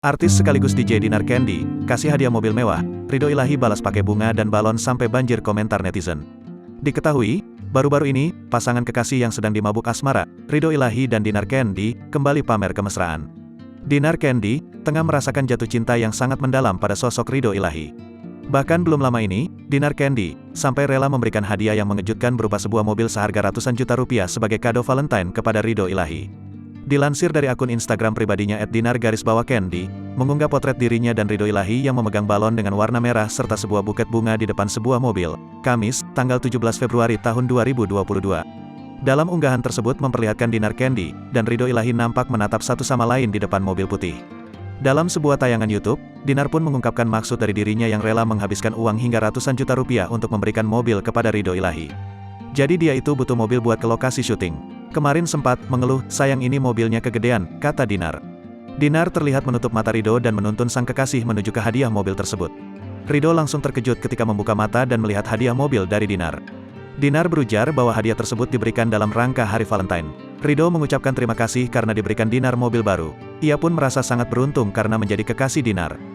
Artis sekaligus DJ Dinar Candy, kasih hadiah mobil mewah, Ridho Ilahi balas pakai bunga dan balon sampai banjir komentar netizen. Diketahui, baru-baru ini, pasangan kekasih yang sedang dimabuk asmara, Ridho Ilahi dan Dinar Candy, kembali pamer kemesraan. Dinar Candy, tengah merasakan jatuh cinta yang sangat mendalam pada sosok Ridho Ilahi. Bahkan belum lama ini, Dinar Candy, sampai rela memberikan hadiah yang mengejutkan berupa sebuah mobil seharga ratusan juta rupiah sebagai kado Valentine kepada Ridho Ilahi. Dilansir dari akun Instagram pribadinya @dinar_candy, mengunggah potret dirinya dan Ridho Ilahi yang memegang balon dengan warna merah serta sebuah buket bunga di depan sebuah mobil, Kamis, tanggal 17 Februari tahun 2022. Dalam unggahan tersebut memperlihatkan Dinar Candy dan Ridho Ilahi nampak menatap satu sama lain di depan mobil putih. Dalam sebuah tayangan YouTube, Dinar pun mengungkapkan maksud dari dirinya yang rela menghabiskan uang hingga ratusan juta rupiah untuk memberikan mobil kepada Ridho Ilahi. Jadi dia itu butuh mobil buat ke lokasi syuting. Kemarin sempat mengeluh, sayang ini mobilnya kegedean, kata Dinar. Dinar terlihat menutup mata Ridho dan menuntun sang kekasih menuju ke hadiah mobil tersebut. Ridho langsung terkejut ketika membuka mata dan melihat hadiah mobil dari Dinar. Dinar berujar bahwa hadiah tersebut diberikan dalam rangka Hari Valentine. Ridho mengucapkan terima kasih karena diberikan Dinar mobil baru. Ia pun merasa sangat beruntung karena menjadi kekasih Dinar.